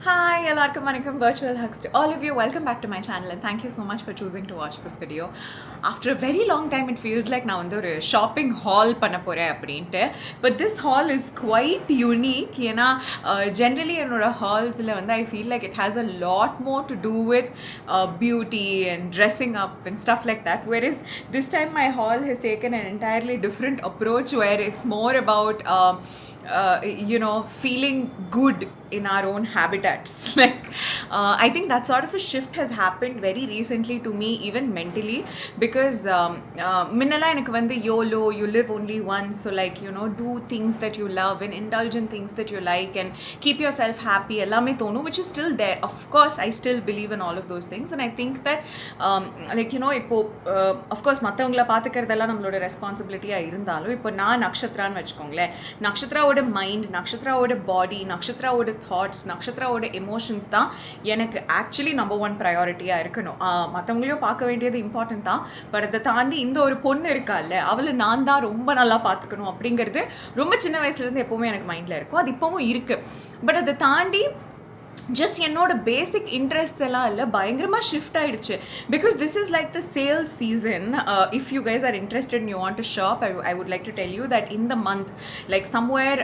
Hi, எல்லாருக்கும் வணக்கம். Virtual hugs to all of you. Welcome back to my channel and thank you so much for choosing to watch this video. After a very long time, it feels like நான் வந்து ஒரு shopping haul பண்ண போறேன் அப்படின்ட்டு. But this haul is quite unique. ஏன்னா generally என்னோட haulsல வந்து I feel like it has a lot more to do with beauty and dressing up and stuff like that. Whereas this time my haul has taken an entirely different approach where it's more about feeling good in our own habitats. I think that sort of a shift has happened very recently to me, even mentally, because minnala enakku vandu YOLO, you live only once, so do things that you love and indulge in things that you like and keep yourself happy ellame thonu, which is still there. Of course I still believe in all of those things, and I think that ipo of course mattavangala paathukiradella nammaloda responsibility ah irundhalum ipo na nakshatra nu vechukongle, nakshatra oda mind, nakshatra oda body, nakshatra oda thoughts, nakshatra oda emotions தான் எனக்கு actually number one ப்ரையாரிட்டியாக இருக்கணும். மற்றவங்களையும் பார்க்க வேண்டியது important தான். But அதை தாண்டி இந்த ஒரு பொண்ணு இருக்கால்ல, அவளை நான் தான் ரொம்ப நல்லா பார்த்துக்கணும் அப்படிங்கிறது ரொம்ப சின்ன வயசுலேருந்து எப்போவுமே எனக்கு மைண்டில் இருக்கும். அது இப்போவும் இருக்குது. பட் அதை தாண்டி just என்னோட பேசிக் இன்ட்ரெஸ்ட்ஸ் எல்லாம் இல்லை, பயங்கரமாக ஷிஃப்ட் ஆகிடுச்சு. Because this is like the sale season. If you guys are interested and you want to shop, I would like to tell you that in the month, like somewhere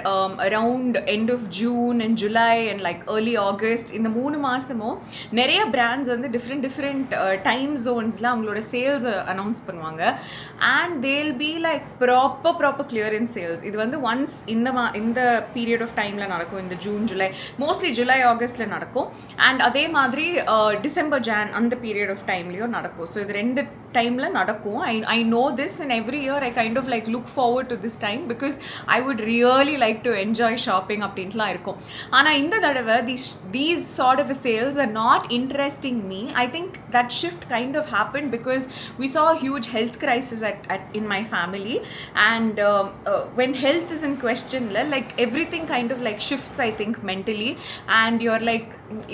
around end of June and July and like early August, இந்த 3 மாதமும் நிறைய brands வந்து different time ஜோன்ஸில் அவங்களோட sales announce பண்ணுவாங்க. And they'll be like proper clearance sales. இது வந்து once இந்த period of டைமில் நடக்கும், இந்த June July, mostly July August நடக்கும். அண்ட் அதே மாதிரி டிசம்பர் ஜான் அந்த பீரியட் ஆஃப் டைம்லயும் நடக்கும். ஸோ இது ரெண்டு டைம்ல நடக்கும். I know this, and every year I kind of like look forward to this time because I would really like to enjoy shopping அப்படின்ட்டுலாம் இருக்கும். ஆனால் இந்த தடவை these sort of sales are not interesting me. I think that shift kind of happened because we saw a huge health crisis in my family, and when health is in question, like everything kind of like shifts, I think, mentally, and you're like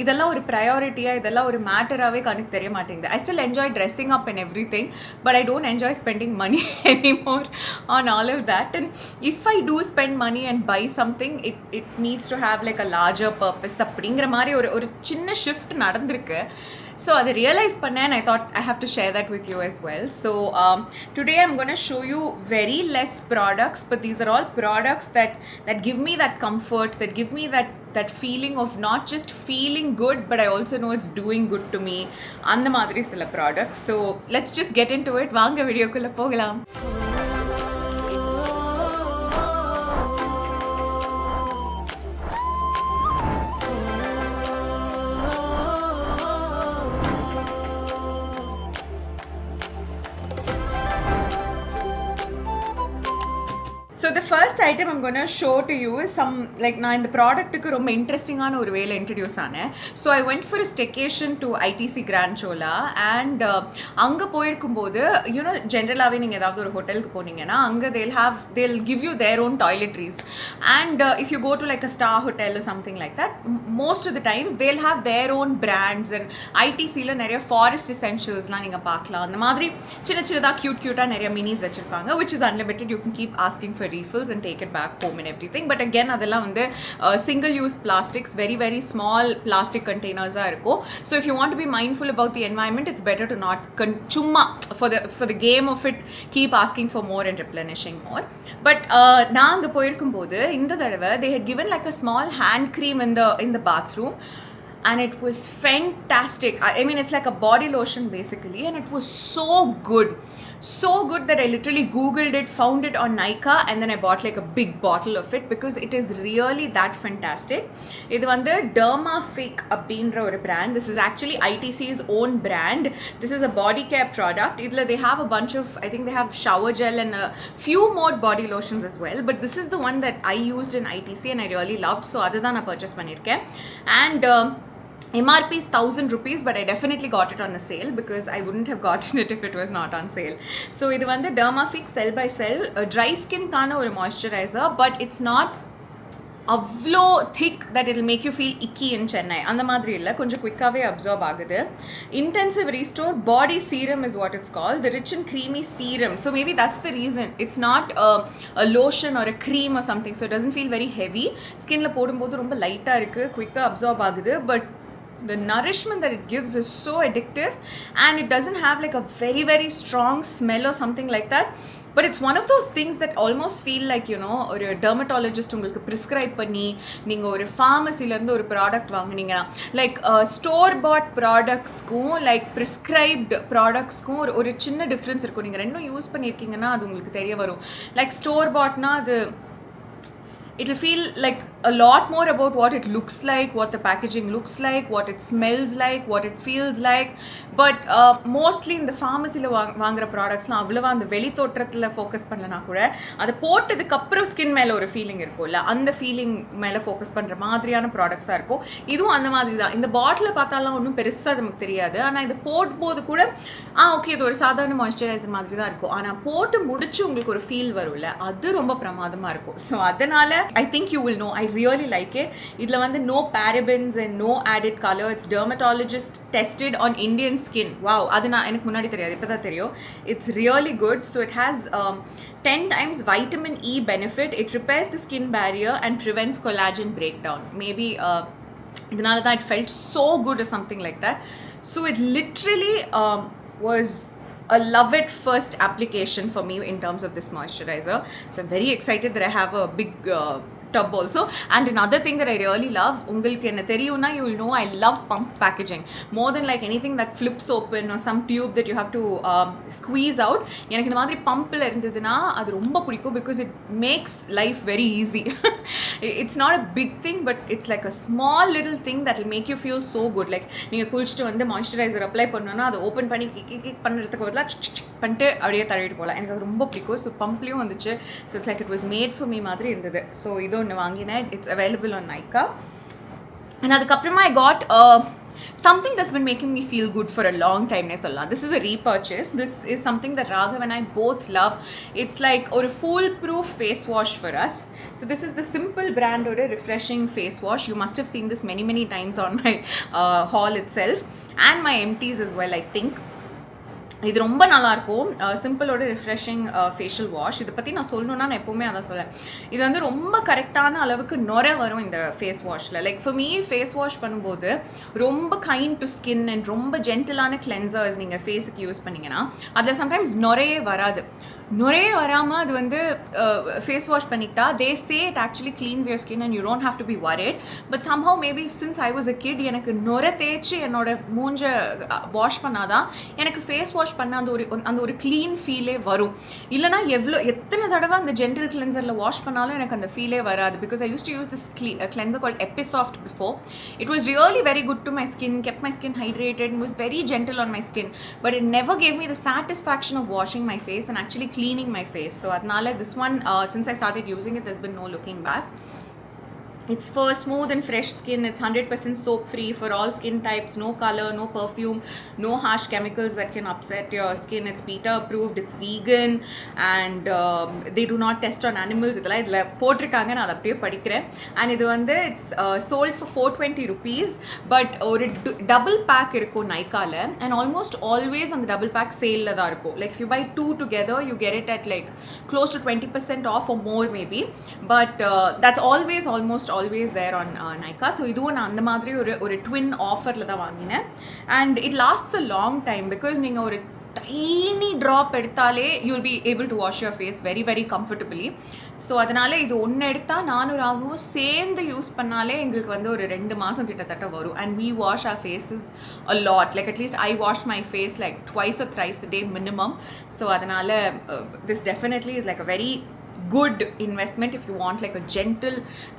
இதெல்லாம் ஒரு ப்ரையாரிட்டியா, இதெல்லாம் ஒரு மேட்டராகவே கணக்கு தெரிய மாட்டேங்குது. I still enjoy dressing up and everything, but I don't enjoy spending money anymore on all of that. And if I do spend money and buy something, it needs to have like a larger purpose அப்படிங்கிற மாதிரி ஒரு சின்ன shift நடந்திருக்கு. So I realized and I thought I have to share that with you as well. So today I'm going to show you very less products, but these are all products that give me that comfort, that give me that feeling of not just feeling good, but I also know it's doing good to me. அந்த மாதிரி சில products. So let's just get into it. வாங்க வீடியோக்குள்ள போகலாம். So the first item I'm going to show to you is some, like, நான் இந்த ப்ராடக்ட்டுக்கு ரொம்ப இன்ட்ரெஸ்டிங்கான ஒரு வேலை இன்ட்ரடியூஸ் ஆனேன். So I went for staycation to ITC Grand Chola. And அங்கே போயிருக்கும்போது ஜென்ரலாகவே நீங்கள் ஏதாவது ஒரு ஹோட்டலுக்கு போனீங்கன்னா அங்கே they'll give you their own toiletries. And if you go to like a star hotel or something like that, most of the times they'll have their own brands. And ஐடிசியில் நிறைய ஃபாரஸ்ட் எசென்ஷியல்ஸ்லாம் நீங்கள் பார்க்கலாம். அந்த மாதிரி சின்னதாக க்யூட்டாக நிறைய மினிஸ் வச்சுருப்பாங்க, which is unlimited. You can keep asking for refills and take it back home and everything. But again, அதெல்லாம் வந்து single use plastics, very small plastic containers ஆ இருக்கும். So if you want to be mindful about the environment, it's better to not சும்மா for the game of it keep asking for more and replenishing more. But நான் அங்கே போயிருக்கும்போது இந்த தடவை they had given like a small hand cream in the bathroom, and it was fantastic. I mean, it's like a body lotion basically, and it was so good that I literally googled it, found it on Nykaa, and then I bought like a big bottle of it because it is really that fantastic. இது வந்து Dermafik அப்படின்ற ஒரு brand. This is actually ITC's own brand. This is a body care product. இதுல they have a bunch of, I think they have shower gel and a few more body lotions as well, but this is the one that I used in ITC and I really loved. So அதுதான் நான் purchase பண்ணியிருக்கேன். And MRP is 1,000 rupees, but I definitely got it on a sale because I wouldn't have gotten it if it was not on sale. So இது வந்து Dermafik Cell by Cell dry skin கான ஒரு moisturizer, but it's not அவ்வளோ thick that it make you feel icky in Chennai அந்த மாதிரி இல்லை, கொஞ்சம் குவிக்காகவே அப்சார்ப் ஆகுது. Intensive restore body serum is what it's call, the rich and creamy serum. So maybe that's the reason. It's not a lotion or a cream or something. So doesn't feel very heavy. ஸ்கின்ல போடும்போது ரொம்ப லைட்டாக இருக்குது, குவிக்காக absorb ஆகுது. But the nourishment that it gives is so addictive, and it doesn't have like a very very strong smell or something like that, but it's one of those things that almost feel like, you know, ஒரு dermatologist உங்களுக்கு prescribe பண்ணி நீங்கள் ஒரு pharmacyலேருந்து ஒரு product வாங்குனீங்கன்னா, like store பாட் ப்ராடக்ட்ஸ்க்கும் like prescribed ப்ராடக்ட்ஸ்க்கும் ஒரு சின்ன difference இருக்கும். நீங்கள் ரெண்டும் யூஸ் பண்ணியிருக்கீங்கன்னா அது உங்களுக்கு தெரிய வரும். லைக் ஸ்டோர் பாட்னா அது it'll feel like a lot more about what it looks like, what the packaging looks like, what it smells like, what it feels like. But mostly in the pharmacy la vaangra products la avlava and veli thotrathila focus pannalana kuda adu pottadukku appuram skin mela oru feeling irukulla, and feeling mela focus pandra maadriyana products ah irukum. idhu andha maadri da. இந்த பாட்டில் பார்த்தாலாம் ஒன்றும் பெருசாக நமக்கு தெரியாது, ஆனால் இது போடும்போது கூட okay இது ஒரு சாதாரண மாய்ஸ்சரைசர் மாதிரி தான் இருக்கும், ஆனால் போட்டு முடிச்சு உங்களுக்கு ஒரு ஃபீல் வரும்ல, அது ரொம்ப பிரமாதமாக இருக்கும். ஸோ அதனால I think you will know. I really like it. Idla vande no parabens and no added color. It's dermatologist tested on Indian skin. Wow, adu na enak munadi theriyadhu, ipada theriyum. It's really good. So it has 10 times vitamin E benefit. It repairs the skin barrier and prevents collagen breakdown. Maybe idanala that it felt so good or something like that. So it literally was a love it first application for me in terms of this moisturizer. So I'm very excited that I have a big tub also. And another thing that I really love, ungalku enna theriyuna, you will know I love pump packaging more than like anything that flips open or some tube that you have to squeeze out. எனக்கு இந்த மாதிரி பம்பில் இருந்ததுன்னா அது ரொம்ப பிடிக்கும், because it makes life very easy. It's not a big thing, but it's like a small little thing that will make you feel so good. Like நீங்கள் குளிச்சுட்டு வந்து மாய்ஸ்சரைசர் அப்ளை பண்ணணும்னா அதை ஓப்பன் பண்ணி கிக் பண்ணுறதுக்கு பதிலாக பண்ணிட்டு அப்படியே தடவிட்டு போகலாம். எனக்கு அது ரொம்ப பிடிக்கும். ஸோ பம்ப்லேயும் வந்துச்சு. So it's like it was made for me மாதிரி இருந்தது. ஸோ இது ஒன்று வாங்கினேன். It's available on Nykaa. And அதுக்கப்புறமா I got something that's been making me feel good for a long time ne solla. This is a repurchase. This is something that Raghav and I both love. It's like a foolproof face wash for us. So this is the Simple brand or a refreshing face wash. You must have seen this many times on my haul itself and my empties as well, I think. இது ரொம்ப நல்லாயிருக்கும். சிம்பிளோட refreshing facial wash. இதை பற்றி நான் சொல்லணுன்னா நான் எப்போவுமே அதான் சொல்லேன். இது வந்து ரொம்ப கரெக்டான அளவுக்கு நுரை வரும் இந்த ஃபேஸ் வாஷில். Like for me face wash பண்ணும்போது ரொம்ப கைண்ட் டு ஸ்கின் அண்ட் ரொம்ப ஜென்டிலான கிளென்சர்ஸ் நீங்கள் ஃபேஸுக்கு யூஸ் பண்ணிங்கன்னா அதில் சம்டைம்ஸ் நுரையே வராது. நுரையே வராமல் அது வந்து ஃபேஸ் வாஷ் பண்ணிக்கிட்டா they say it actually cleanses your skin and you don't have to be worried. But somehow maybe since I was a kid எனக்கு நுரை தேய்ச்சி என்னோட மூஞ்சை வாஷ் பண்ணாதான் எனக்கு ஃபேஸ் வாஷ் பண்ண அந்த ஒரு க்ளீன் ஃபீலே வரும். இல்லைனா எத்தனை தடவை அந்த ஜென்டல் கிளென்சரில் வாஷ் பண்ணாலும் எனக்கு அந்த ஃபீலே வராது. Because I use to use this cleanser called Episoft before. It was really very good to my skin, kept my skin hydrated and was very gentle on my skin. But it never gave me the satisfaction of washing my face and actually cleaning my face. So adnala this one, since I started using it, there's been no looking back. It's for smooth and fresh skin. It's 100% soap free for all skin types. No color, no perfume, no harsh chemicals that can upset your skin. It's PETA approved. It's vegan and they do not test on animals. இதெல்லாம் இதில் போட்டிருக்காங்க, நான் அதை அப்படியே படிக்கிறேன். And இது வந்து it's sold for 420 rupees. But ஒரு டபுள் பேக் இருக்கும் நைக்காவில் அண்ட் ஆல்மோஸ்ட் ஆல்வேஸ் அந்த டபுள் பேக் சேலில் தான் இருக்கும். Like if you buy 2 together you get it at like close to 20% off or more maybe. But that's almost always there on Nykaa. So இதுவும் நான் அந்த மாதிரி ஒரு twin ஆஃபரில் தான் வாங்கினேன். And it lasts a long time because நீங்கள் ஒரு டைனி ட்ராப் எடுத்தாலே you will be able to wash your face very very comfortably. So அதனால் இது ஒன்று எடுத்தால் நானும் ராகவும் சேர்ந்து யூஸ் பண்ணாலே எங்களுக்கு வந்து ஒரு 2 மாதம் கிட்டத்தட்ட வரும். And we wash our faces a lot. Like at least I wash my face like twice or thrice a day minimum. So அதனால் this definitely is like a very good investment if you want like a gentle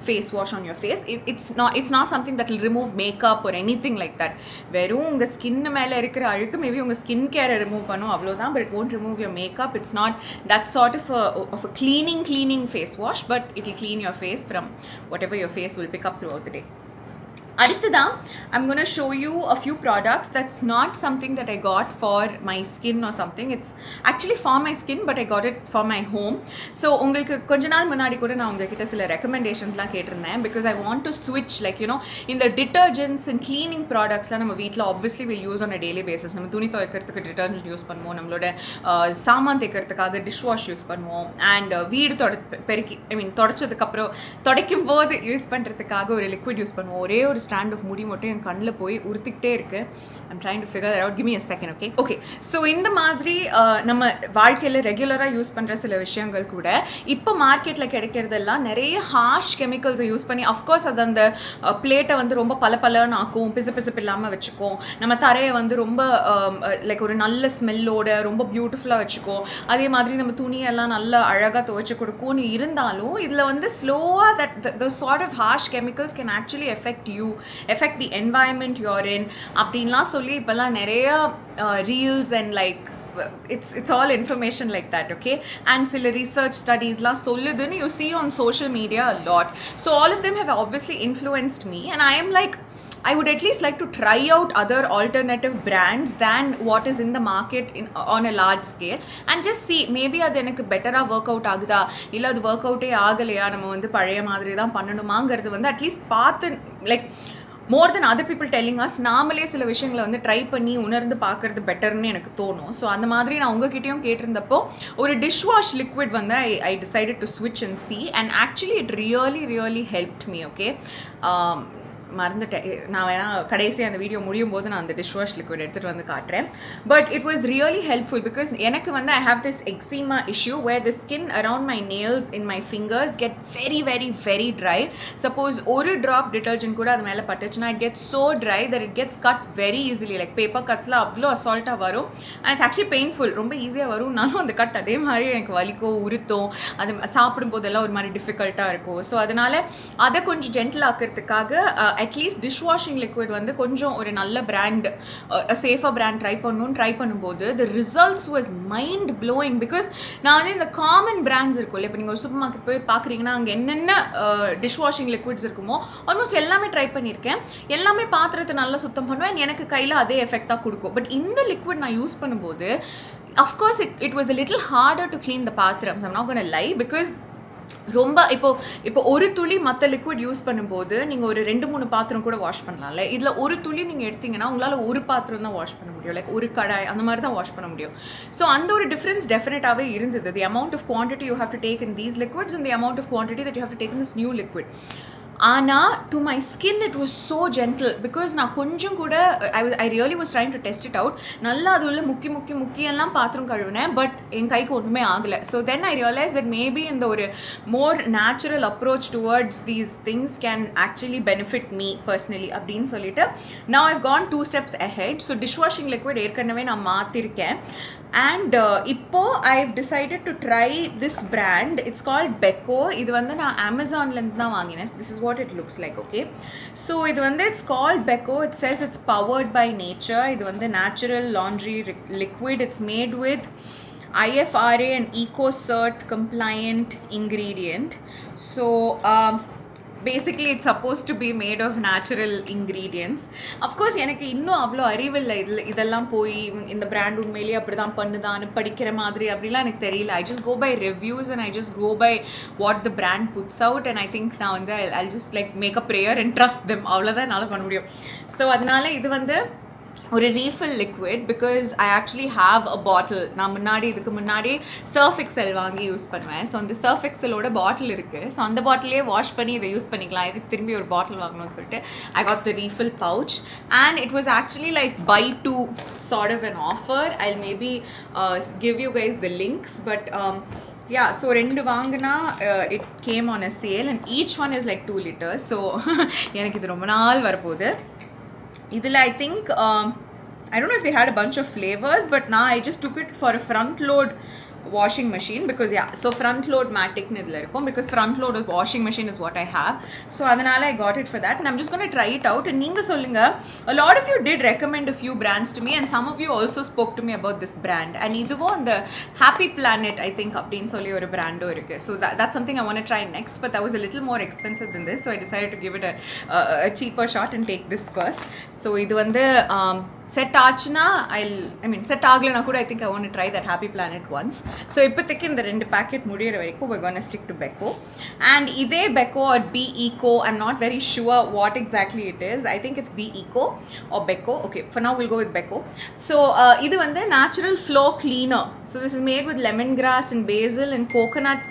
face wash on your face. It's not something that will remove makeup or anything like that. வெறும் உங்கள் skin மேலே இருக்கிற அழுக்கு maybe உங்கள் skin கேரை remove பண்ணும் அவ்வளோதான். But it won't remove your makeup. It's not that sort of a cleaning face wash, but it will clean your face from whatever your face will pick up throughout the day. அடுத்ததான் I'm going to show you a few products that's not something that I got for my skin or something. It's actually for my skin, but I got it for my home. So உங்களுக்கு கொஞ்ச நாள் முன்னாடி கூட நான் உங்ககிட்ட சில ரெக்கமெண்டேஷன்ஸ்லாம் கேட்டிருந்தேன் because I want to switch, like you know, in the detergents and cleaning productsலாம் நம்ம வீட்டில் obviously we'll use on a daily basis. நம்ம துணி துவைக்கிறதுக்கு டிட்டர்ஜென்ட் யூஸ் பண்ணுவோம், நம்மளோட சாமான் தேய்க்கிறதுக்காக டிஷ் வாஷ் யூஸ் பண்ணுவோம், அண்ட் வீடு பெருக்கி தொடச்சதுக்கப்புறம் துடைக்கும் போது யூஸ் பண்ணுறதுக்காக ஒரு லிக்விட் யூஸ் பண்ணுவோம். ஒரே ஒரு ஸ்டாண்ட் ஆஃப் முடி மட்டும் என் கண்ணில் போய் உறுத்திக்கிட்டே இருக்கு. I'm trying to figure out, give me a second. Okay. So இந்த மாதிரி நம்ம வாழ்க்கையில் ரெகுலராக யூஸ் பண்ணுற சில விஷயங்கள் கூட இப்போ மார்க்கெட்டில் கிடைக்கிறதெல்லாம் நிறைய ஹார்ஷ் கெமிக்கல்ஸை யூஸ் பண்ணி, அஃப்கோர்ஸ் அது அந்த பிளேட்டை வந்து ரொம்ப பலன்னு ஆக்கும், பிசுப்பு இல்லாமல் வச்சுக்கும், நம்ம தரையை வந்து ரொம்ப லைக் ஒரு நல்ல ஸ்மெல்லோட ரொம்ப பியூட்டிஃபுல்லாக வச்சுக்கும், அதே மாதிரி நம்ம துணியெல்லாம் நல்லா அழகாக துவைச்சு கொடுக்கும்னு இருந்தாலும் இதில் வந்து ஸ்லோவாக the sort of harsh chemicals can actually affect the environment you're in அப்படின்லாம் சொல்லி இப்போல்லாம் நிறைய reels and like it's all information like that, okay? And sila research studies la solludunu you see on social media a lot. So all of them have obviously influenced me, and I am like, I would at least like to try out other alternative brands than what is in the market on a large scale, and just see maybe adu enakku better work out agudha illa adu work out aagaleya nama vandu pazhaya maadhiri dhaan pannanumaangiradhu vandu at least paathu, like more than other people telling us, நாமளே சில விஷயங்களை வந்து try பண்ணி உணர்ந்து பார்க்கறது பெட்டர்னு எனக்கு தோணும். So அந்த மாதிரி நான் உங்ககிட்டயும் கேட்டிருந்தப்போ ஒரு டிஷ் வாஷ் லிக்விட் வந்து ஐ டிசைடட் டு ஸ்விட்ச் and C, and actually it really helped me. Okay, மறந்துட்டேன், நான் வேணா கடைசி அந்த வீடியோ முடியும் போது நான் அந்த டிஷ் வாஷ் லிக்விட் எடுத்துகிட்டு வந்து காட்டுறேன். But it was really helpful because எனக்கு வந்து I have this eczema issue where the skin around my nails in my fingers get very dry. Suppose ஒரு ட்ராப் டிட்டர்ஜென்ட் கூட அது மேலே பட்டுச்சுன்னா it gets so dry that it gets cut very easily. Like paper கட்ஸ்லாம் அவ்வளோ அசால்ட்டாக வரும், and it's actually painful, ரொம்ப ஈஸியாக வரும்னாலும் அந்த கட் அதே மாதிரி எனக்கு வலிக்கும், உறுத்தும், அது சாப்பிடும் போதெல்லாம் ஒரு மாதிரி டிஃபிகல்ட்டாக இருக்கும். ஸோ அதனால் அதை கொஞ்சம் ஜென்டில் ஆக்கிறதுக்காக அட்லீஸ்ட் டிஷ் வாஷிங் லிக்விட் வந்து கொஞ்சம் ஒரு நல்ல பிராண்ட், சேஃபாக பிராண்ட் ட்ரை பண்ணும்போது the results was mind blowing. Because நான் வந்து இந்த காமன் பிராண்ட்ஸ் இருக்கும் இல்லை, இப்போ நீங்கள் ஒரு சூப்பர் மார்க்கெட் போய் பார்க்குறீங்கன்னா அங்கே என்னென்ன டிஷ் வாஷிங் லிக்விட்ஸ் இருக்குமோ ஆல்மோஸ்ட் எல்லாமே ட்ரை பண்ணியிருக்கேன், எல்லாமே பாத்திரத்தை நல்லா சுத்தம் பண்ணுவேன், எனக்கு கையில் அதே எஃபெக்டாக கொடுக்கும். பட் இந்த லிக்விட் நான் யூஸ் பண்ணும்போது of course it was a little harder to clean the பாத்திரம். I'm not gonna lie, because ரொம்ப இப்போ ஒரு துளி மற்ற லிக்விட் யூஸ் பண்ணும்போது நீங்கள் ஒரு 2-3 பாத்திரம் கூட வாஷ் பண்ணலாம்ல. இதில் ஒரு துளி நீங்கள் எடுத்தீங்கன்னா உங்களால் ஒரு பாத்திரம் தான் வாஷ் பண்ண முடியும், லைக் ஒரு கடாய் அந்த மாதிரி தான் வாஷ் பண்ண முடியும். ஸோ அந்த ஒரு டிஃப்ரென்ஸ் டெஃபினட்டாகவே இருந்தது. The amount of quantity you have to take in these liquids and the amount of quantity that you have to take in this new liquid. ஆனால் to my skin it was so gentle because நான் கொஞ்சம் கூட I really was trying to test it out. நல்லா அது உள்ள முக்கியெல்லாம் பாத்திரம் கழுவினேன், but என் கைக்கு ஒன்றுமே ஆகலை. So then I realize that maybe இந்த ஒரு more natural approach towards these things can actually benefit me personally அப்படின்னு சொல்லிட்டு now I've gone 2 steps ahead. So dish washing liquid ஏற்கனவே நான் மாற்றிருக்கேன், அண்ட் இப்போ I've decided to try this brand. It's called Beco. இது வந்து நான் அமேசான்லேருந்து தான் வாங்கினேன். This is what it looks like, okay? So இது வந்து it's called Becco. It says it's powered by nature. இது வந்து natural laundry liquid. It's made with IFRA and EcoCert compliant ingredient. So basically it's supposed to be made of natural ingredients. Of course எனக்கு இன்னும் அவ்வளோ அறிவில்லை இதெல்லாம் போய் இந்த brand உண்மையிலேயே அப்படி தான் பண்ணுதான்னு படிக்கிற மாதிரி அப்படிலாம் எனக்கு தெரியல. I just go by reviews and I just go by what the brand puts out, and I think நான் வந்து I'll just like make a prayer and trust them. அவ்வளோதான் என்னால் பண்ண முடியும். ஸோ அதனால இது வந்து ஒரு refill liquid because I actually have a bottle. நான் இதுக்கு முன்னாடி சர்ஃப் எக்ஸல் வாங்கி யூஸ் பண்ணுவேன். ஸோ அந்த சர்ஃப் எக்ஸலோட பாட்டில் இருக்குது. ஸோ அந்த பாட்டிலே வாஷ் பண்ணி இதை யூஸ் பண்ணிக்கலாம். இதுக்கு திரும்பி ஒரு பாட்டில் வாங்கணும்னு சொல்லிட்டு I got the refill pouch, and it was actually like buy 2 sort of an offer. I'll maybe give you guys the links, but yeah, so 2 வாங்கினா it came on a sale and each one is like 2 liters. So எனக்கு இது ரொம்ப நாள் வரப்போகுது. இதில் I think I don't know if they had a bunch of flavors, but now I just took it for a front load washing machine because yeah, so front load matic nu idla irukum because front load washing machine is what I have, so adanal I got it for that, and I'm just going to try it out. And neenga solunga, a lot of you did recommend a few brands to me, and some of you also spoke to me about this brand, and iduvo on the Happy Planet I think appdin solli oru brand irukku, so that's something I want to try next, but that was a little more expensive than this, so I decided to give it a cheaper shot and take this first. So idu vande set aachna set aglana kuda I think I want to try that Happy Planet once. So ippithikku inda rendu packet mudiyira varaikku we're going to stick to Beko, and ide Beko or Be Eco, I'm not very sure what exactly it is. I think it's Be Eco or Beko. Okay, for now we'll go with Beko. So idu vande natural floor cleaner, so this is made with lemongrass and basil and coconut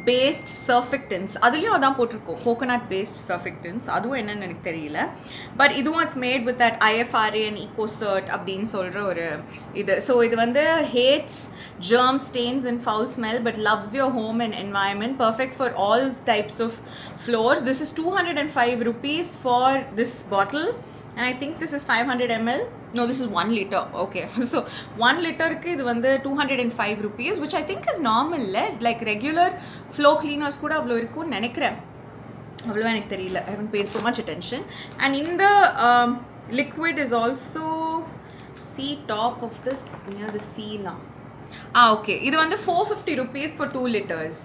based surfactants. அதுலயும் அதான் போட்டிருக்கோம், coconut based surfactants. அதுவும் என்னன்னு எனக்கு தெரியல, but இதுவும் it's made with that IFRA and EcoCert அப்படின்னு சொல்ற ஒரு இது. ஸோ இது வந்து hates germ stains and foul smell but loves your home and environment, perfect for all types of floors. This is 205 rupees for this bottle, and I think this is 500 ml. No, this is 1 liter. Okay, so 1 liter ku idu vande 205 rupees, which I think is normal, like regular floor cleaners kuda avlo irukku nenikren. Avlo enak theriyala, I haven't paid so much attention. And in the liquid is also, see top of this near the seal. Okay, இது வந்து 450 rupees for 2 liters.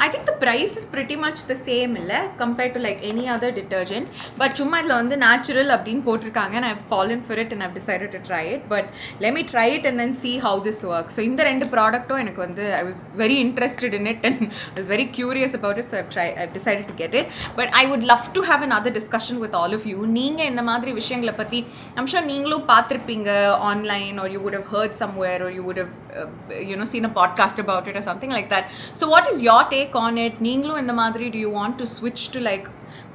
I think the price is pretty much the same illa compared to like any other detergent, but சும்மா இதுல வந்து natural அப்படினு போட்டிருக்காங்க, and I've fallen for it and I've decided to try it. But let me try it and then see how this works. So இந்த ரெண்டு ப்ராடக்ட்டும் எனக்கு வந்து I was very interested in it and was very curious about it, so I've decided to get it. But I would love to have another discussion with all of you. நீங்க இந்த மாதிரி விஷயங்களை பத்தி I'm sure நீங்களும் பார்த்திருப்பீங்க online, or you would have heard somewhere, or you would have seen a podcast about it or something like that. So what is your take on it? Neenglu in the madri, do you want to switch to like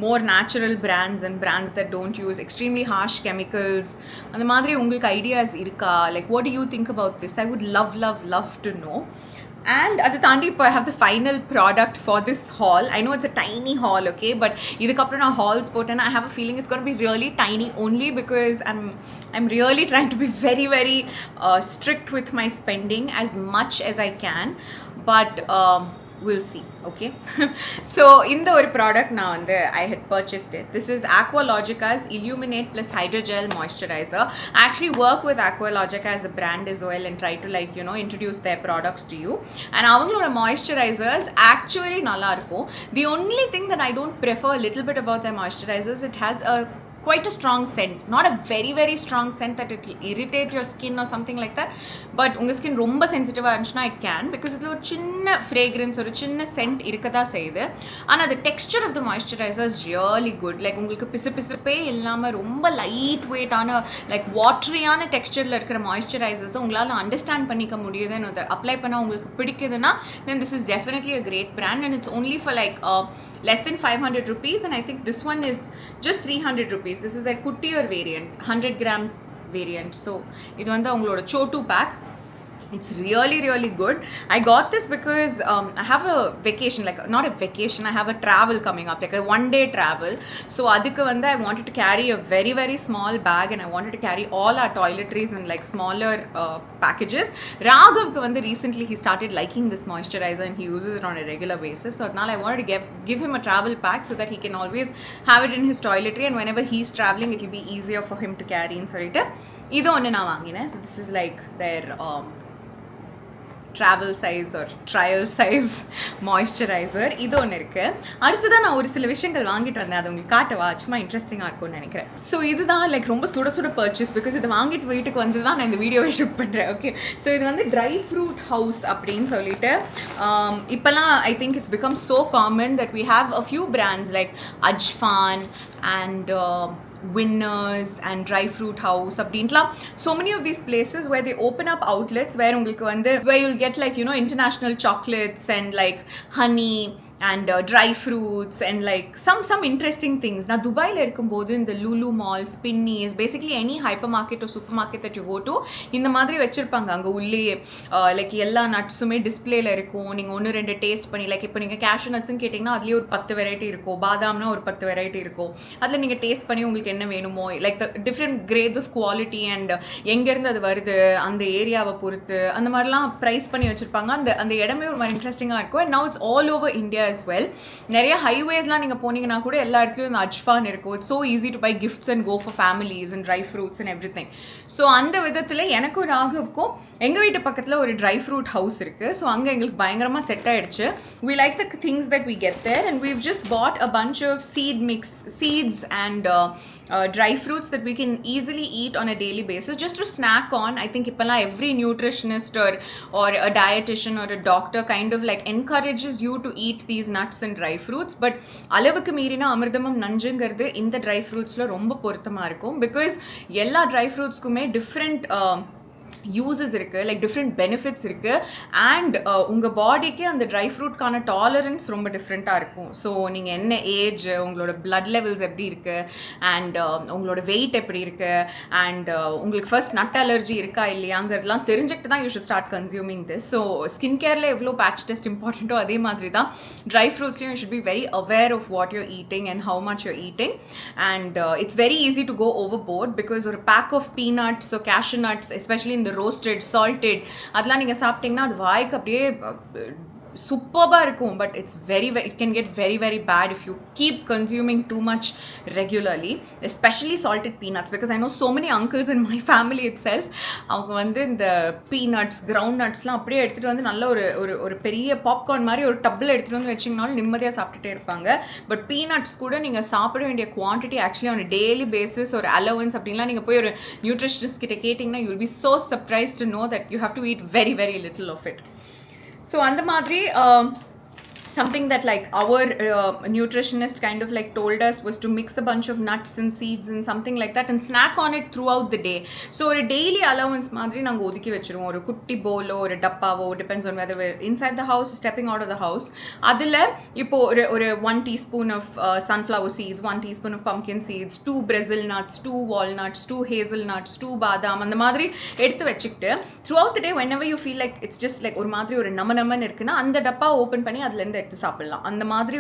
more natural brands and brands that don't use extremely harsh chemicals? And the madri ungalku ideas irka, like what do you think about this? I would love to know. And at the Tandi, I have the final product for this haul. I know it's a tiny haul, okay, but idukapra na hauls put, and I have a feeling it's going to be really tiny only because I'm really trying to be very strict with my spending as much as I can, but we'll see, okay. So in the product now I had purchased it. This is Aqualogica's Illuminate plus Hydrogel Moisturizer. I actually work with Aqualogica as a brand as well and try to introduce their products to you, and avangaloda moisturizers actually nalla irukum. The only thing that I don't prefer a little bit about their moisturizers, it has a quite a strong scent, not a very strong scent that it will irritate your skin or something like that, but unga skin romba sensitive ah irundhuchna it can, because it oru chinna fragrance or chinna scent irukada seiyudhu. Ana the texture of the moisturizer is really good, like ungalku pisu illama romba light weight ana like watery ana texture la irukra moisturizers ungala understand pannika mudiyudhu, and adu apply panna ungalku pidikuduna, then this is definitely a great brand, and it's only for like less than 500 rupees, and I think this one is just 300 rupees. This is their kuttier variant, 100 grams variant. So idu vanda ungaloda chotu pack. It's really good. I got this because I have a vacation, like not a vacation, I have a travel coming up, like a one-day travel. So adukku vanda I wanted to carry a very small bag, and I wanted to carry all our toiletries in like smaller packages. Raghavku vanda recently he started liking this moisturizer and he uses it on a regular basis, so now I wanted to give him a travel pack so that he can always have it in his toiletry, and whenever he's traveling it will be easier for him to carry in solite idu onnu na vaangina. So this is like their travel size or trial size moisturizer. இது ஒன்று இருக்கு. அடுத்ததான் நான் ஒரு சில விஷயங்கள் வாங்கிட்டு வந்தேன், அது உங்களுக்கு காட்டவா, சும்மா இன்ட்ரெஸ்டிங்காக இருக்கும்னு நினைக்கிறேன். ஸோ இதுதான் லைக் ரொம்ப சுட பர்ச்சேஸ், பிகாஸ் இது வாங்கிட்டு வீட்டுக்கு வந்து தான் நான் இந்த வீடியோவை ஷூட் பண்ணுறேன். ஓகே, ஸோ இது வந்து ட்ரை ஃப்ரூட் ஹவுஸ் அப்படின்னு சொல்லிட்டு இப்போலாம் I think it's become so common that we have a few brands like Ajfan and Winners and Dry Fruit House abdintla. So many of these places where they open up outlets where ungalku vande where you'll get like international chocolates and like honey and dry fruits and like some interesting things. Now Dubai la irukumbodhu in the Lulu Mall, Spinneys, basically any hypermarket or supermarket that you go to, இந்த மாதிரி வச்சிருப்பாங்க அங்க உள்ளே like எல்லா நட்ஸுமே டிஸ்பிளேல இருக்கும். நீங்க ஒன்று ரெண்டு டேஸ்ட் பண்ணி லைக் இப்போ நீங்கள் கேஷ்யூ நட்ஸ்ன்னு கேட்டிங்கன்னா அதுலேயே ஒரு 10 வெரைட்டி இருக்கும், பாதாம்னா ஒரு 10 வெரைட்டி இருக்கும். அதில் நீங்கள் டேஸ்ட் பண்ணி உங்களுக்கு என்ன வேணுமோ like the different grades of quality and எங்கேருந்து அது வருது அந்த ஏரியாவை பொறுத்து அந்த மாதிரிலாம் ப்ரைஸ் பண்ணி வச்சுருப்பாங்க. அந்த இடமே ஒரு மாதிரி இன்ட்ரெஸ்டிங்காக இருக்கும். And now it's all over India as well. நிறைய ஹைவேஸ்லாம் நீங்கள் போனீங்கன்னா கூட எல்லா இடத்துலையும் இந்த அஜ்ஃபான் இருக்கும். It's so easy to buy gifts and go for families and dry fruits and everything. So அந்த விதத்தில் எனக்கும் ராகவுக்கும் எங்கள் வீட்டு பக்கத்தில் ஒரு ட்ரை ஃப்ரூட் ஹவுஸ் இருக்குது. ஸோ அங்கே எங்களுக்கு பயங்கரமாக செட் ஆகிடுச்சு. We like the things that we get there, and we've just bought a bunch of seeds and dry fruits that we can easily eat on a daily basis just to snack on. I think ipala every nutritionist or a dietitian or a doctor kind of like encourages you to eat these nuts and dry fruits, but alavukku meerina amridamam nanjungiradhu inda dry fruits la romba poruthama irukum because ella dry fruits kume different uses இருக்குது, like different benefits இருக்குது. And உங்கள் பாடிக்கு அந்த try ஃப்ரூட்கான tolerance ரொம்ப டிஃப்ரெண்ட்டாக இருக்கும். So நீங்கள் என்ன ஏஜ், உங்களோட பிளட் லெவல்ஸ் எப்படி இருக்குது, அண்ட் உங்களோட வெயிட் எப்படி இருக்குது, அண்ட் உங்களுக்கு ஃபர்ஸ்ட் நட் அலர்ஜி இருக்கா இல்லையாங்கிறதுலாம் தெரிஞ்சுக்கிட்டு தான் you should start consuming this. So skin கேரில் எவ்வளோ பேட்ச் டெஸ்ட் இம்பார்ட்டண்ட்டோ அதே மாதிரி தான் ட்ரை ஃப்ரூட்ஸ்லையும் you should be very aware of what you're eating and how much you're eating. And it's very easy to go overboard because ஒரு pack of peanuts, so cashew nuts especially இந்த roasted, salted அதெல்லாம் நீங்கள் சாப்பிட்டீங்கன்னா அது வாய்க்கு அப்படியே சூப்பராக இருக்கும். But it can get very very bad if you keep consuming too much regularly, especially salted peanuts, because I know so many uncles in my family itself, அவங்க வந்து இந்த பீனட்ஸ், கிரவுண்ட் நட்ஸ்லாம் அப்படியே எடுத்துகிட்டு வந்து நல்ல ஒரு பெரிய பாப்கார்ன் மாதிரி ஒரு டப்பில் எடுத்துகிட்டு வந்து வச்சிங்கனாலும் நிம்மதியாக சாப்பிட்டுட்டே இருப்பாங்க. பட் பீனட்ஸ் கூட நீங்கள் சாப்பிட வேண்டிய quantity actually on daily basis ஒரு அலவன்ஸ் அப்படின்லாம் நீங்கள் போய் ஒரு நியூட்ரிஷனிஸ்ட் கிட்ட கேட்டிங்கன்னா you will be so surprised to know that you have to eat very very little of it. So அந்த மாதிரி something that like our nutritionist kind of like told us was to mix a bunch of nuts and seeds and something like that and snack on it throughout the day. So ஒரு daily allowance மாதிரி நாங்கள் ஒதுக்கி வச்சிருவோம். ஒரு குட்டி polo ஒரு டப்பாவோ, depends on whether we're inside the house, stepping out of the house. அதில் இப்போ ஒரு 1 teaspoon of sunflower seeds, 1 teaspoon of pumpkin seeds, 2 Brazil nuts, 2 walnuts, 2 hazelnuts, 2 பாதாம் அந்த மாதிரி எடுத்து வச்சுக்கிட்டு throughout the day whenever you feel like it's just like ஒரு மாதிரி ஒரு நமன்னு இருக்குன்னா அந்த டப்பா ஓப்பன் பண்ணி அதுலேருந்து எடுத்து சாப்பிடலாம். அந்த மாதிரி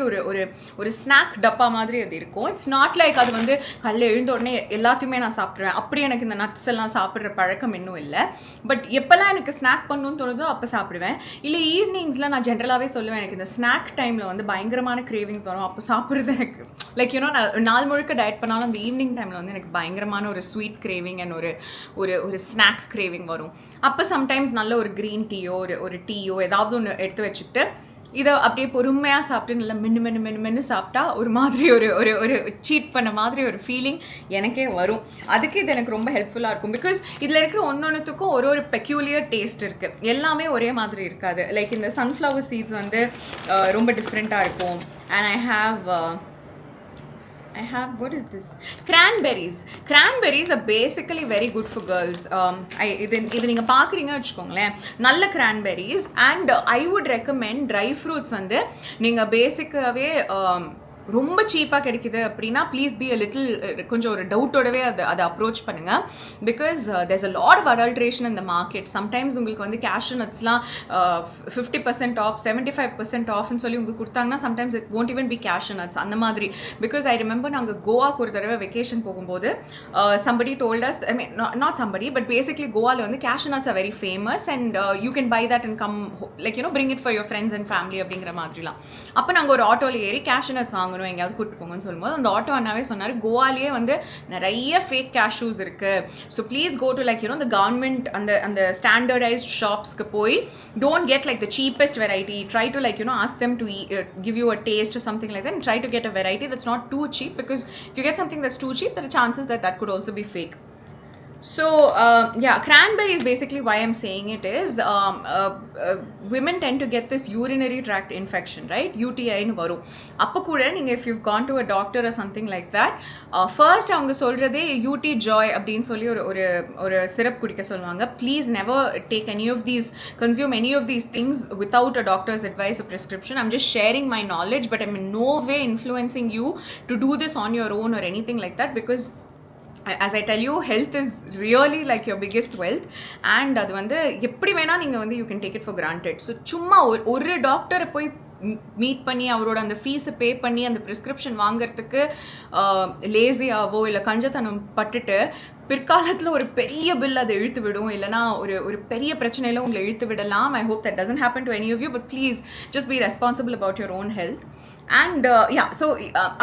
ஒரு ஸ்நாக் டப்பா மாதிரி அது இருக்கும். இட்ஸ் நாட் லைக் அது வந்து காலையில் எழுந்த உடனே எல்லாத்தையுமே நான் சாப்பிட்றேன், அப்படி எனக்கு இந்த நட்ஸ் எல்லாம் சாப்பிட்ற பழக்கம் இன்னும் இல்லை. பட் எப்போல்லாம் எனக்கு ஸ்நாக் பண்ணணும்னு தோணுதோ அப்போ சாப்பிடுவேன். இல்லை ஈவினிங்ஸில் நான் ஜென்ரலாகவே சொல்லுவேன், எனக்கு இந்த ஸ்நாக் டைமில் வந்து பயங்கரமான கிரேவிங்ஸ் வரும். அப்போ சாப்பிட்றது எனக்கு லைக் யூனோ நான் நாள் முழுக்க டயட் பண்ணாலும் அந்த ஈவினிங் டைமில் வந்து எனக்கு பயங்கரமான ஒரு ஸ்வீட் கிரேவிங் அண்ட் ஒரு ஸ்நாக் கிரேவிங் வரும். அப்போ சம்டைம்ஸ் நல்ல ஒரு க்ரீன் டீயோ ஒரு டீயோ ஏதாவது ஒன்று எடுத்து வச்சுக்கிட்டு இதை அப்படியே பொறுமையாக சாப்பிட்டு நல்லா மென்னு சாப்பிட்டா ஒரு மாதிரி ஒரு சீட் பண்ண மாதிரி ஒரு ஃபீலிங் எனக்கே வரும். அதுக்கு இது எனக்கு ரொம்ப ஹெல்ப்ஃபுல்லாக இருக்கும். பிகாஸ் இதில் இருக்கிற ஒன்னொன்றுத்துக்கும் ஒரு பெக்யூலியர் டேஸ்ட் இருக்குது. எல்லாமே ஒரே மாதிரி இருக்காது. லைக் இந்த சன்ஃப்ளவர் சீட்ஸ் வந்து ரொம்ப டிஃப்ரெண்ட்டாக இருக்கும். And I have, what is this? Cranberries. Cranberries are basically very good for girls. இது நீங்கள் பார்க்குறீங்க வச்சுக்கோங்களேன், நல்ல cranberries. And I would recommend dry fruits வந்து நீங்கள் பேசிக்காகவே ரொம்ப சீப்பாக கிடைக்குது அப்படின்னா ப்ளீஸ் பி அ லிட்டில் கொஞ்சம் ஒரு டவுட்டோடவே அதை அப்ரோச் பண்ணுங்கள். Because there's a lot of adulteration இந்த மார்க்கெட். சம்டைம்ஸ் உங்களுக்கு வந்து கேஷ்யூ நட்ஸ்லாம் 50% ஆஃப் 75% ஆஃப்னு சொல்லி உங்களுக்கு கொடுத்தாங்கன்னா sometimes it won't even be cashew nuts அந்த மாதிரி. பிகாஸ் ஐ ரிமெம்பர் நாங்கள் கோவாக்கு ஒரு தடவை வெக்கேஷன் போகும்போது somebody told us, I mean not somebody but basically கோவாவில் வந்து cashew nuts are very famous and you can buy that and come like you know bring it for your friends and family அப்படிங்கிற மாதிரிலாம். அப்போ நாங்கள் ஒரு ஆட்டோவில் ஏறி cashew nuts வாங்கணும், எங்கேயாவது கூப்பிட்டு போங்கன்னு சொல்லும்போது அந்த ஆட்டோ அண்ணாவே சொன்னார், கோவாலேயே வந்து நிறைய ஃபேக் கேஷ்யூஸ் இருக்கு. So please go to like you know the government அந்த ஸ்டாண்டர்டைஸ்ட் ஷாப்ஸ்க்கு போய் don't get like the cheapest variety. Try to like you know ask them to give you a taste or something like that and try to get a variety that's not too cheap, because if you get something that's too cheap there are chances that could also be fake. So yeah, cranberry is basically why I'm saying it is women tend to get this urinary tract infection, right? UTI nu varum appo kuda neenga if you've gone to a doctor or something like that, first avanga solradhe UT joy appdin solli ஒரு syrup kudika solvanga. Please never take any of these, consume any of these things without a doctor's advice or prescription. I'm just sharing my knowledge, but I'm in no way influencing you to do this on your own or anything like that, because as I tell you, health is really like your biggest wealth, and அது வந்து எப்படி வேணா நீங்க வந்து you can take it for granted. So சும்மா ஒரு டாக்டரை போய் மீட் பண்ணி அவரோட அந்த ஃபீஸை பே பண்ணி அந்த ப்ரிஸ்கிரிப்ஷன் வாங்குறதுக்கு லேசியாவோ இல்லை கஞ்சத்தனம் பட்டுட்டு பிற்காலத்தில் ஒரு பெரிய பில் அதை இழுத்து விடும், இல்லைனா ஒரு பெரிய பிரச்சனையில் உங்களை இழுத்து விடலாம். I hope that doesn't happen to any of you, but please just be responsible about your own health. And yeah, so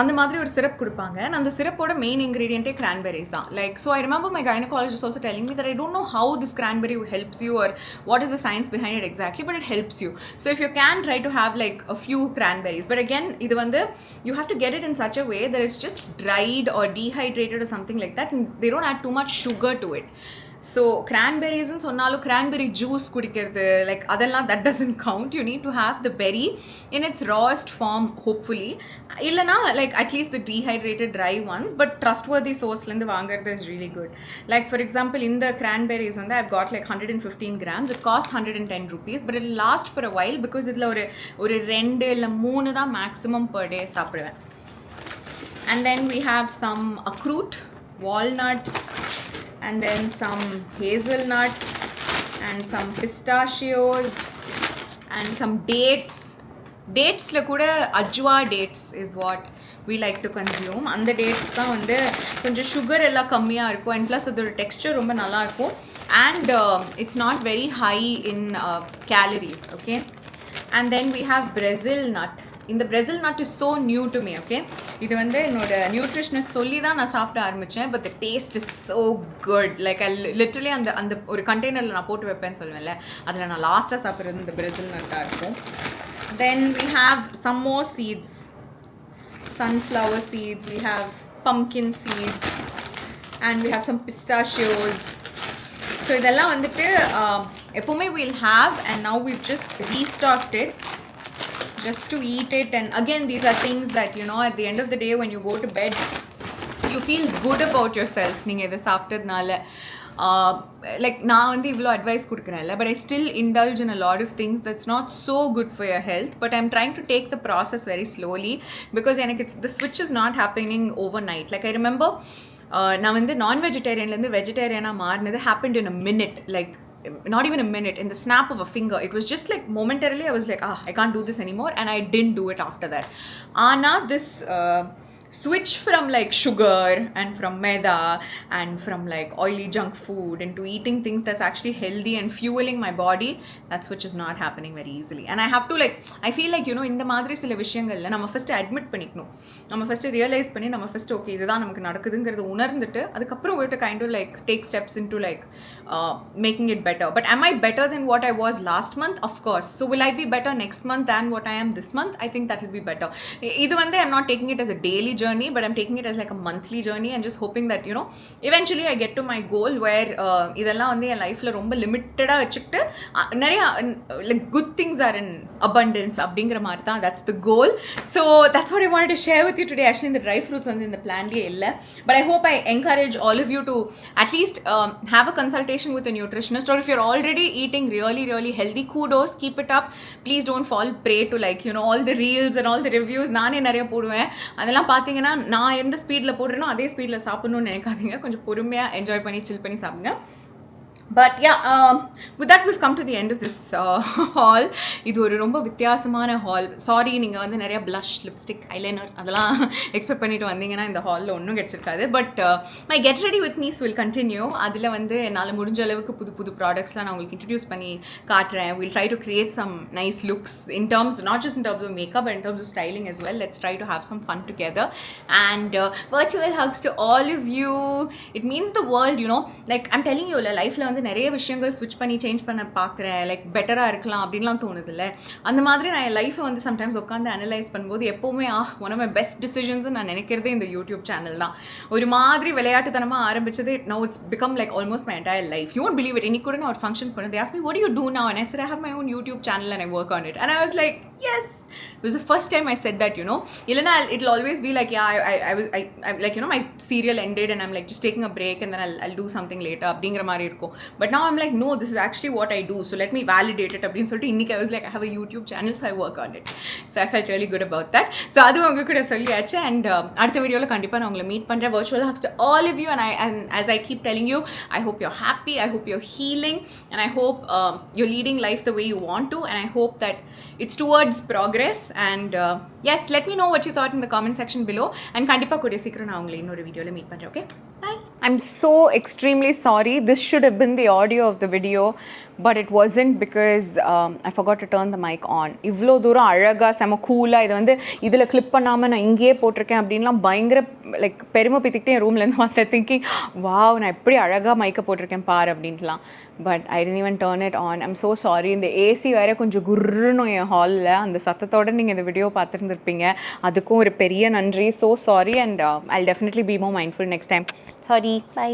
அந்த மாதிரி ஒரு சிரப் கொடுப்பாங்க, அண்ட் அந்த சிரப்போட மெயின் இன்க்ரீடியன்ட்டே கிரான்பெரிஸ் தான். Like so I remember my gynaecologist also telling me that I don't know how this cranberry helps you or what is the science behind it exactly, but it helps you. So if you can try to have like a few cranberries, but again இது வந்து you have to get it in such a way that it's just dried or dehydrated or something like that, and they don't add too much sugar to it. So cranberries ன்னு சொன்னாலும் cranberry juice குடிக்கிறது like அதெல்லாம் that doesn't count. You need to have the berry in its rawest form hopefully, இல்லனா like at least the dehydrated dry ones, but trustworthy source ல இருந்து வாங்குறது is really good. Like for example in the cranberries வந்து I've got like 115 grams, it costs 110 rupees, but it will last for a while because இதுல ஒரு 2 இல்ல 3 தான் maximum per day சாப்பிடுவேன். And then we have some akrut, walnuts, and then some hazelnuts and some pistachios and some dates. Dates la kuda ajwa dates is what we like to consume. And the dates da வந்து கொஞ்சம் sugar எல்லாம் கம்மியா இருக்கும், and plus அதோட texture ரொம்ப நல்லா இருக்கும், and it's not very high in calories, okay. And then we have Brazil nut. இந்த Brazil nut is so new to me, okay. இது வந்து என்னோட நியூட்ரிஷனிஸ்ட் சொல்லி தான் நான் சாப்பிட ஆரம்பித்தேன், but the taste is so good. Like I literally அந்த ஒரு கண்டெய்னரில் நான் போட்டு வைப்பேன்னு சொல்லுவேன்ல, அதில் நான் லாஸ்ட்டாக சாப்பிட்றது இந்த Brazil nut-ஆக இருக்கும். Then we have some more seeds, sunflower seeds, we have pumpkin seeds, and we have some pistachios. So இதெல்லாம் வந்துட்டு எப்போவுமே we'll have, and now we've just restocked it just to eat it. And again, these are things that, you know, at the end of the day when you go to bed you feel good about yourself நீங்க இதை சாப்பிட்டதுனால. Like நான் வந்து இவ்வளோ advice கொடுக்குறேன்ல, but I still indulge in a lot of things that's not so good for your health, but I'm trying to take the process very slowly because எனக்கு the switch is not happening overnight. Like I remember நான் வந்து non-vegetarianலேருந்து வெஜிடேரியனாக மாறினது happened in a minute, like not even a minute, in the snap of a finger. It was just like momentarily I was like, I can't do this anymore, and I didn't do it after that. Ana this switch from like sugar and from maida and from like oily junk food into eating things that's actually healthy and fueling my body, that switch is not happening very easily. And I have to like, I feel like, you know, இந்த மாதிரி சில விஷயங்கள்ல நம்ம first admit பண்ணிக்கணும், நம்ம first realise பண்ணி நம்ம first okay இதுதான் நமக்கு நடக்குதுங்கிறது உணர்ந்துட்டு அதுக்கப்புறம் we have to kind of like take steps into like making it better. But am I better than what I was last month? Of course. So will I be better next month than what I am this month? I think that will be better. இது வந்து I'm not taking it as a daily journey, but I'm taking it as like a monthly journey, and just hoping that, you know, eventually I get to my goal where இதெல்லாம் வந்து என் லைஃப்ல ரொம்ப லிமிட்டடாக வச்சுக்கிட்டு நிறைய like good things are in abundance அப்படிங்கிற மாதிரி தான், that's the goal. So that's what I wanted to share with you today. Actually இந்த dry fruits வந்து இந்த பிளான்லேயே இல்லை, but I hope I encourage all of you to at least have a consultation with a nutritionist, or if you're already eating really really healthy, kudos, keep it up. Please don't fall prey to like, you know, all the reels and all the reviews. நானே நிறைய போடுவேன், அதெல்லாம் பார்த்தீங்கன்னா நான் எந்த ஸ்பீடில் போடுறேனோ அதே ஸ்பீடில் சாப்பிடணும்னு நினைக்காதீங்க, கொஞ்சம் பொறுமையாக என்ஜாய் பண்ணி சில் பண்ணி சாப்பிடுங்க. But yeah, with that we've come to the end of this haul. இது ஒரு ரொம்ப வித்தியாசமான ஹால். சாரி நீங்கள் வந்து நிறைய blush, lipstick, eyeliner அதெல்லாம் எக்ஸ்பெக்ட் பண்ணிட்டு வந்தீங்கன்னா இந்த ஹாலில் ஒன்றும் கிடச்சிருக்காது. But my get ready with mes will continue. அதில் வந்து என்னால் முடிஞ்ச அளவுக்கு புது புது ப்ராடக்ட்ஸ்லாம் நான் உங்களுக்கு இன்ட்ரடியூஸ் பண்ணி காட்டுறேன். Will try to create some nice looks in terms, not just in terms of makeup, but in terms of styling as well. Let's try to have some fun together. And virtual hugs to all of you. It means the world, you know. Like I'm telling you, லைஃப்பில் வந்து நிறைய விஷயங்கள் ஸ்விட்ச் பண்ணி change பண்ண பார்க்குறேன், like பெட்டராக இருக்கலாம் அப்படின்லாம் தோணுது இல்லை. அந்த மாதிரி நான் என் லைஃப்பை வந்து சம்டைம்ஸ் உட்காந்து அனலைஸ் பண்ணும்போது எப்போவுமே one of my best decisions நான் நினைக்கிறதே இந்த யூடியூப் சேனல் தான். ஒரு மாதிரி விளையாட்டுத்தனமாக ஆரம்பிச்சது, now it's become like almost my entire life. You won't believe it. இன்னைக்கு கூட நான் ஒரு ஃபங்க்ஷன் பண்ணது, they asked me, what do you do now? And I said, I have my own YouTube channel and I work on it. And I was like, yes. It was the first time I said that, you know. Ilana, it'll always be like, yeah, I like, you know, my serial ended and I'm like just taking a break and then I'll do something later. அப்படிங்கிற மாதிரி இருக்கும். But now I'm like, no, this is actually what I do. So let me validate it. அப்படின்னு சொல்லிட்டு இன்னைக்கு I was like, I have a YouTube channel, so I work on it. So I felt really good about that. So அது உங்க கூட சொல்லியாச்சு. And அடுத்த வீடியோவில் கண்டிப்பாக நான் உங்களை மீட் பண்ணுறேன். Virtual hugs to all of you. And as I keep telling you, I hope you're happy. I hope you're healing. And I hope you're leading life the way you want to. And I hope that it's towards progress. And yes, let me know what you thought in the comment section below. And kandipa kodiya seekram na ungalai innoru video la meet pandren. Okay, bye. I'm so extremely sorry. This should have been the audio of the video, but it wasn't because I forgot to turn the mic on. ivlo dooram alaga sama coola idu vandu idula clip pannama na inge potiruken அப்படின்லாம் பயங்கர like பெருமை பித்திக்கிட்டே என் ரூம்லேருந்து வந்தேன், thinking wow நான் எப்படி அழகாக மைக்கை போட்டிருக்கேன் பார் அப்படின்ட்டுலாம். But I didn't even turn it on. I'm so sorry. இந்த ஏசி வேறு கொஞ்சம் குர்ருன்னு என் ஹாலில், அந்த சத்தத்தோடு நீங்கள் இந்த வீடியோ பார்த்துருந்துருப்பீங்க. அதுக்கும் ஒரு பெரிய நன்றி. So sorry. And I'll definitely be more mindful next time. Sorry, by.